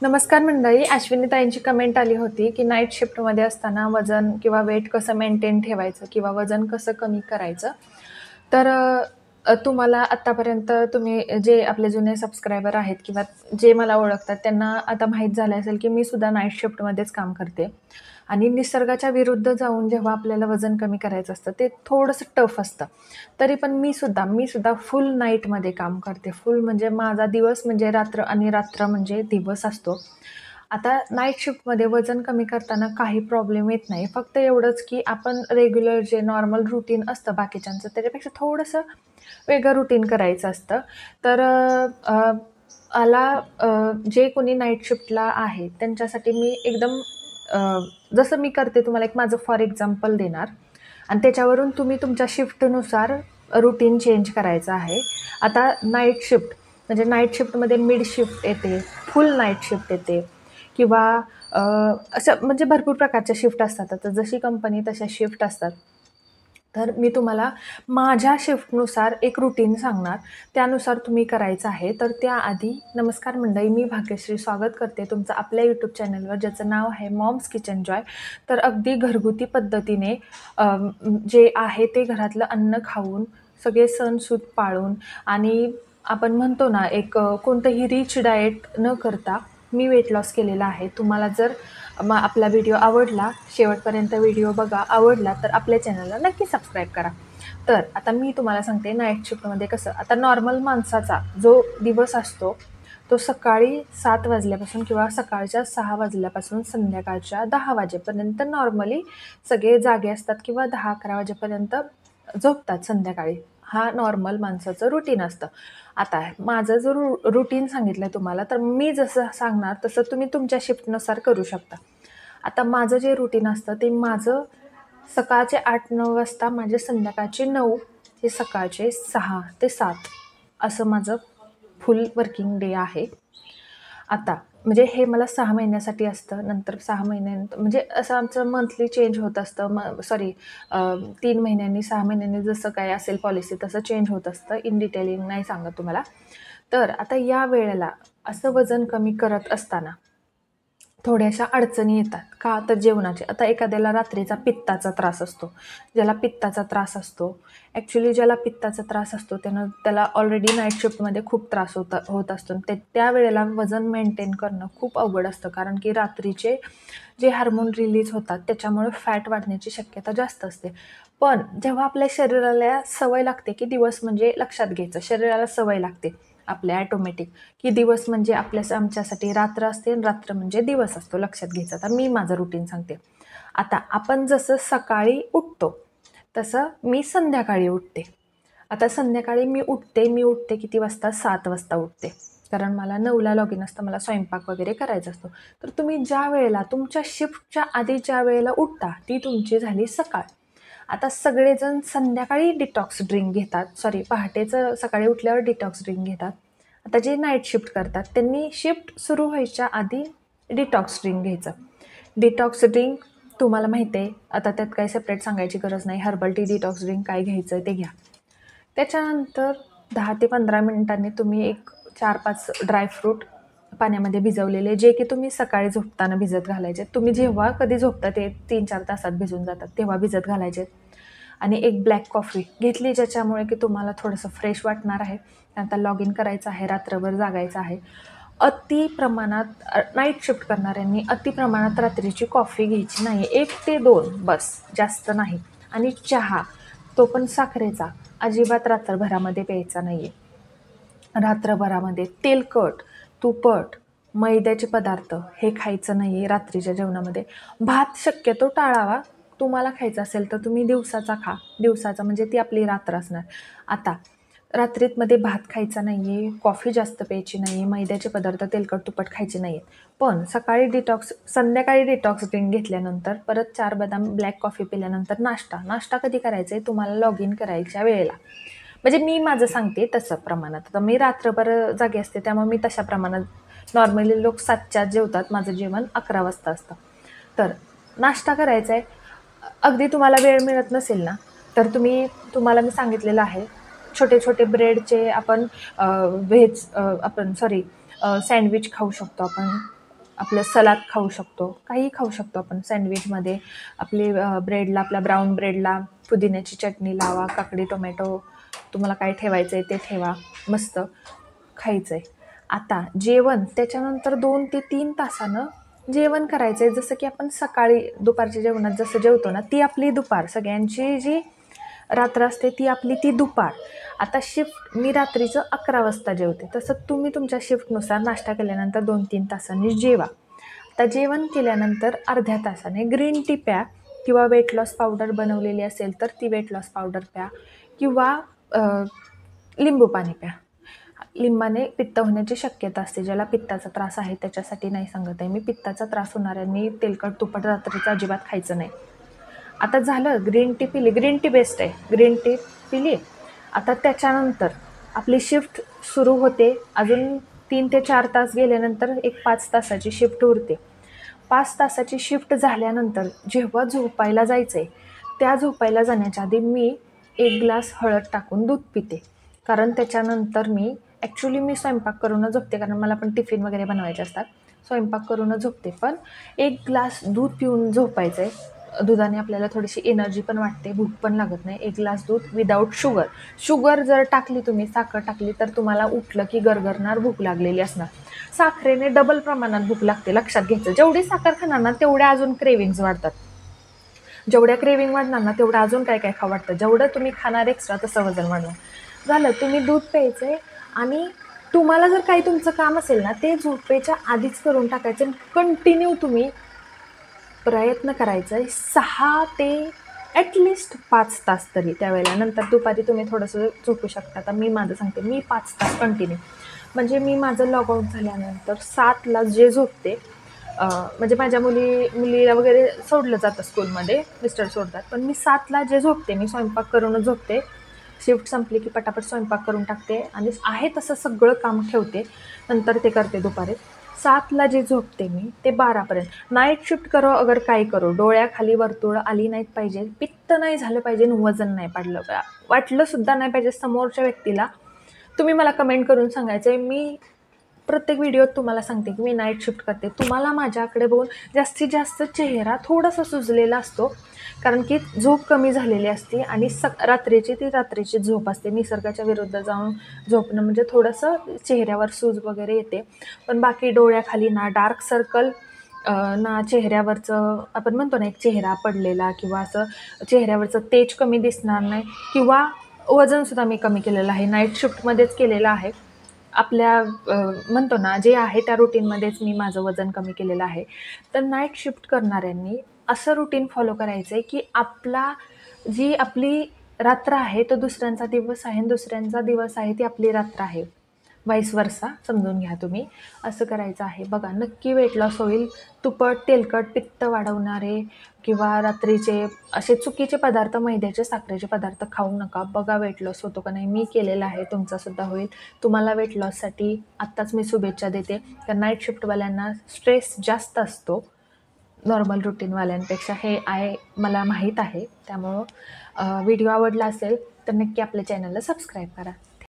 नमस्कार मंडळी. अश्विनीताईंची कमेंट आली होती, की नाईट शिफ्टमध्ये असताना वजन किंवा वेट कसं मेंटेन ठेवायचं किंवा वजन कसं कमी करायचं. तर तुम्हाला आत्तापर्यंत तुम्ही जे आपले जुने सबस्क्रायबर आहेत किंवा जे मला ओळखतात त्यांना आता माहीत झालं असेल, की मी सुद्धा नाईट शिफ्टमध्येच काम करते. आणि निसर्गाच्या विरुद्ध जाऊन जेव्हा आपल्याला वजन कमी करायचं असतं, ते थोडंसं टफ असतं. तरी पण मी सुद्धा फुल नाईटमध्ये काम करते. फुल म्हणजे माझा दिवस म्हणजे रात्र आणि रात्र म्हणजे दिवस असतो. आता नाईट शिफ्टमध्ये वजन कमी करताना काही प्रॉब्लेम येत नाही. फक्त एवढंच, की आपण रेग्युलर जे नॉर्मल रुटीन असतं बाकीच्यांचं त्याच्यापेक्षा थोडंसं वेगळं रुटीन करायचं असतं. तर मला जे कोणी नाईट शिफ्टला आहे त्यांच्यासाठी मी एकदम अ, जसं मी करते तुम्हाला एक माझं फॉर एक्झाम्पल देणार आणि त्याच्यावरून तुम्ही तुमच्या शिफ्टनुसार रुटीन चेंज करायचं आहे. आता नाईट शिफ्ट म्हणजे नाईट शिफ्टमध्ये मिड शिफ्ट येते, फुल नाईट शिफ्ट येते किंवा अ, असं म्हणजे भरपूर प्रकारच्या शिफ्ट असतात. आता जशी कंपनी तशा शिफ्ट असतात. तर मी तुम्हाला माझ्या शिफ्टनुसार एक रुटीन सांगणार. त्यानुसार तुम्ही करायचं आहे. तर त्याआधी नमस्कार मंडळी, मी भाग्यश्री स्वागत करते तुमचं आपल्या यूट्यूब चॅनलवर ज्याचं नाव आहे मॉम्स किचन जॉय. तर अगदी घरगुती पद्धतीने जे आहे ते घरातलं अन्न खाऊन, सगळे सण-सूद पाळून आणि आपण म्हणतो ना एक कोणतंही रिच डाएट न करता मी वेट लॉस केलेला आहे. तुम्हाला जर आपला व्हिडिओ आवडला, शेवटपर्यंत व्हिडिओ बघा. आवडला तर आपल्या चॅनलला नक्की सबस्क्राईब करा. तर आता मी तुम्हाला सांगते नाईट शिफ्टमध्ये कसं. आता नॉर्मल माणसाचा जो दिवस असतो, तो सकाळी 7 वाजल्यापासून किंवा सकाळच्या 6 वाजल्यापासून संध्याकाळच्या 10 वाजेपर्यंत नॉर्मली सगळे जागे असतात किंवा 10-11 वाजेपर्यंत झोपतात संध्याकाळी. हा नॉर्मल माणसाचं रुटीन असतं. आता माझं जो रुटीन सांगितलं तुम्हाला, तर मी जसं सांगणार तसं तुम्ही तुमच्या शिफ्टनुसार करू शकता. आता माझं जे रुटीन असतं ते माझं सकाळचे 8-9 वाजता माझे संध्याकाळचे 9 ते सकाळचे 6 ते 7 असं माझं फुल वर्किंग डे आहे. आता म्हणजे हे मला 6 महिन्यासाठी असतं. नंतर 6 महिन्यानंतर म्हणजे असं आमचं मंथली चेंज होत असतं. सॉरी 3 महिन्यांनी, 6 महिन्यांनी जसं काय असेल पॉलिसी तसं चेंज होत असतं. इन डिटेलिंग नाही सांगत तुम्हाला. तर आता या वेळेला असं वजन कमी करत असताना थोड्याशा अडचणी येतात. का? तर जेवणाचे. आता एखाद्याला रात्रीचा पित्ताचा त्रास असतो. ज्याला पित्ताचा त्रास असतो, ॲक्च्युअली ज्याला पित्ताचा त्रास असतो त्याला ऑलरेडी नाईट शिफ्टमध्ये खूप त्रास होत असतो. त्यावेळेला वजन मेंटेन करणं खूप अवघड असतं. कारण की रात्रीचे जे हार्मोन रिलीज होतात त्याच्यामुळे फॅट वाढण्याची शक्यता जास्त असते. पण जेव्हा आपल्या शरीराला सवय लागते, की दिवस म्हणजे लक्षात घ्यायचं, शरीराला सवय लागते आपल्या ॲटोमॅटिक, की दिवस म्हणजे आमच्यासाठी रात्र असते आणि रात्र म्हणजे दिवस असतो. लक्षात घ्यायचं. आता मी माझं रुटीन सांगते. आता आपण जसं सकाळी उठतो, तसं मी संध्याकाळी उठते. आता संध्याकाळी मी उठते किती वाजता? 7 वाजता उठते. कारण मला 9ला लॉगिन असतं. मला स्वयंपाक वगैरे करायचा असतो. तर तुम्ही ज्या वेळेला तुमच्या शिफ्टच्या आधी ज्या वेळेला उठता, ती तुमची झाली सकाळ. आता सगळेजण संध्याकाळी डिटॉक्स ड्रिंक घेतात. सॉरी, पहाटेचं सकाळी उठल्यावर डिटॉक्स ड्रिंक घेतात. आता जे नाईट शिफ्ट करतात त्यांनी शिफ्ट सुरू व्हायच्या आधी डिटॉक्स ड्रिंक घ्यायचं. डिटॉक्स ड्रिंक तुम्हाला माहिती आहे, आता त्यात काही सेपरेट सांगायची गरज नाही. हर्बल टी डिटॉक्स ड्रिंक काय घ्यायचं ते घ्या. त्याच्यानंतर 10 ते 15 मिनिटांनी तुम्ही एक 4-5 ड्रायफ्रूट पाण्यामध्ये भिजवलेले, जे की तुम्ही सकाळी झोपताना भिजत घालायचे. तुम्ही जेव्हा कधी झोपता ते 3-4 तासात भिजून जातात, तेव्हा भिजत घालायचे. आणि एक ब्लॅक कॉफी घेतली, ज्याच्यामुळे की तुम्हाला थोडंसं फ्रेश वाटणार आहे. आता लॉग इन करायचं आहे, रात्रभर जागायचं आहे. अति प्रमाणात नाईट शिफ्ट करणाऱ्यांनी अति प्रमाणात रात्रीची कॉफी घ्यायची नाही. 1 ते 2 बस, जास्त नाही. आणि चहा, तो पण साखरेचा, अजिबात रात्रभरामध्ये प्यायचा नाही आहे. रात्रभरामध्ये तेलकट, तुपट, मैद्याचे पदार्थ हे खायचं नाही आहे रात्रीच्या जेवणामध्ये. भात शक्यतो टाळावा. तुम्हाला खायचं असेल तर तुम्ही दिवसाचा खा. दिवसाचा म्हणजे ती आपली रात्र असणार. आता रात्रीमध्ये भात खायचा नाही आहे, कॉफी जास्त प्यायची नाही आहे, मैद्याचे पदार्थ, तेलकट, तुपट खायचे नाही आहेत. पण संध्याकाळी डिटॉक्स ड्रिंक घेतल्यानंतर परत 4 बदाम, ब्लॅक कॉफी पिल्यानंतर नाश्ता कधी करायचा आहे? तुम्हाला लॉग इन करायच्या वेळेला. म्हणजे मी माझं सांगते तसं प्रमाणात. आता मी रात्रभर जागी असते त्यामुळे मी तशा प्रमाणात. नॉर्मली लोक 7च्या जेवतात. माझं जेवण 11 वाजता असतं. तर नाश्ता करायचा आहे. अगदी तुम्हाला वेळ मिळत नसेल ना, तर तुम्हाला मी सांगितलेलं आहे, छोटे-छोटे ब्रेडचे आपण सँडविच खाऊ शकतो आपण. आपलं सलाद खाऊ शकतो, काहीही खाऊ शकतो आपण. सँडविचमध्ये आपली ब्रेडला, आपल्या ब्राऊन ब्रेडला पुदिन्याची चटणी लावा, काकडी, टोमॅटो, तुम्हाला काय ठेवायचं आहे ते ठेवा, मस्त खायचं आहे. आता जेवण त्याच्यानंतर 2 ते 3 तासानं जेवण करायचं आहे. जसं की आपण सकाळी दुपारच्या जेवणात जसं जेवतो ना, ती आपली दुपार. सगळ्यांची जी रात्र असते ती आपली ती दुपार. आता शिफ्ट मी रात्रीचं 11 वाजता जेवते, तसं तुम्ही तुमच्या शिफ्टनुसार नाश्ता केल्यानंतर 2-3 तासांनी जेवा. आता जेवण केल्यानंतर अर्ध्या तासाने ग्रीन टी प्या किंवा वेट लॉस पावडर बनवलेली असेल तर ती वेट लॉस पावडर प्या किंवा लिंबू पाणी प्या. लिंबाने पित्त होण्याची शक्यता असते. ज्याला पित्ताचा त्रास आहे त्याच्यासाठी नाही सांगत आहे मी. पित्ताचा त्रास होणाऱ्यांनी तेलकट तुपट रात्रीचं अजिबात खायचं नाही. आता झालं, ग्रीन टी पिली, ग्रीन टी बेस्ट आहे, ग्रीन टी पिली. आता त्याच्यानंतर आपली शिफ्ट सुरू होते. अजून 3 ते 4 तास गेल्यानंतर एक 5 तासाची शिफ्ट उरते. 5 तासाची शिफ्ट झाल्यानंतर जेव्हा झोपायला जायचं आहे, त्या झोपायला जाण्याच्या आधी मी 1 ग्लास हळद टाकून दूध पिते. कारण त्याच्यानंतर मी मी स्वयंपाक करूनच झोपते, कारण मला पण टिफिन वगैरे बनवायचे असतात. स्वयंपाक करूनच झोपते, पण 1 ग्लास दूध पिऊन झोपायचं आहे. दुधाने आपल्याला थोडीशी एनर्जी पण वाटते, भूक पण लागत नाही. 1 ग्लास दूध विदाऊट शुगर. शुगर जर टाकली तुम्ही, साखर टाकली, तर तुम्हाला उठलं की गरगरणार, भूक लागलेली असणार. साखरेने डबल प्रमाणात भूक लागते, लक्षात घ्यायचं. जेवढी साखर खाणार ना तेवढ्या अजून क्रेविंग्ज वाढतात. जेवढ्या क्रेविंग वाढणार ना तेवढं अजून काय काय खावं वाटतं. जेवढं तुम्ही खाणार एक्स्ट्रा तसं वजन वाढणार. झालं, तुम्ही दूध प्यायचं आहे आणि तुम्हाला जर काही तुमचं काम असेल ना ते झोपेच्या आधीच करून टाकायचं. कंटिन्यू तुम्ही प्रयत्न करायचा आहे 6 ते ॲटलिस्ट 5 तास तरी. त्यावेळेला नंतर दुपारी तुम्ही थोडंसं झोपू शकता. आता मी माझं सांगते, मी 5 तास कंटिन्यू, म्हणजे मी माझं लॉग आउट झाल्यानंतर 7ला जे झोपते, म्हणजे माझ्या मुलीला वगैरे सोडलं जातं स्कूलमध्ये, मिस्टर सोडतात, पण मी 7ला जे झोपते, मी स्वयंपाक करूनच झोपते. शिफ्ट संपली की पटापट स्वयंपाक करून टाकते आणि आहे तसं सगळं काम ठेवते, नंतर ते करते दुपारी. 7ला जे झोपते मी ते 12पर्यंत. नाईट शिफ्ट करो अगर काय करो, डोळ्याखाली वर्तुळ आली नाहीत पाहिजे, पित्त नाही झालं पाहिजे, वजन नाही वाटलं सुद्धा नाही पाहिजे समोरच्या व्यक्तीला. तुम्ही मला कमेंट करून सांगायचं आहे. मी प्रत्येक व्हिडिओत तुम्हाला सांगते की मी नाईट शिफ्ट करते. तुम्हाला माझ्याकडे बघून जास्तीत जास्त चेहरा थोडासा सुजलेला असतो, कारण की झोप कमी झालेली असते आणि रात्रीची झोप असते. निसर्गाच्या विरुद्ध जाऊन झोपणं म्हणजे थोडंसं चेहऱ्यावर सूज वगैरे येते, पण बाकी डोळ्याखाली ना डार्क सर्कल, ना चेहऱ्यावरचं आपण म्हणतो ना एक चेहरा पडलेला, किंवा असं चेहऱ्यावरचं तेज कमी दिसणार नाही, किंवा वजनसुद्धा मी कमी केलेलं आहे. नाईट शिफ्टमध्येच केलेलं आहे. आपल्या म्हणतो ना जे आहे त्या रुटीनमध्येच मी माझं वजन कमी केलेलं आहे. तर नाईट शिफ्ट करणाऱ्यांनी असं रुटीन फॉलो करायचं आहे की जी आपली रात्र आहे तो दुसऱ्यांचा दिवस आहे, आणि दुसऱ्यांचा दिवस आहे ती आपली रात्र आहे. वाईस वर्सा समजून घ्या तुम्ही. असं करायचं आहे. बघा, नक्की वेट लॉस होईल. तुपट, तेलकट, पित्त वाढवणारे किंवा रात्रीचे असे चुकीचे पदार्थ, मैद्याचे, साखरेचे पदार्थ खाऊ नका. बघा वेट लॉस होतो का नाही. मी केलेला आहे, तुमचासुद्धा होईल. तुम्हाला वेट लॉससाठी आत्ताच मी शुभेच्छा देते. तर नाईट शिफ्टवाल्यांना स्ट्रेस जास्त असतो नॉर्मल रुटीनवाल्यांपेक्षा, हे मला माहीत आहे. त्यामुळं व्हिडिओ आवडला असेल तर नक्की आपल्या चॅनलला सबस्क्राईब करा.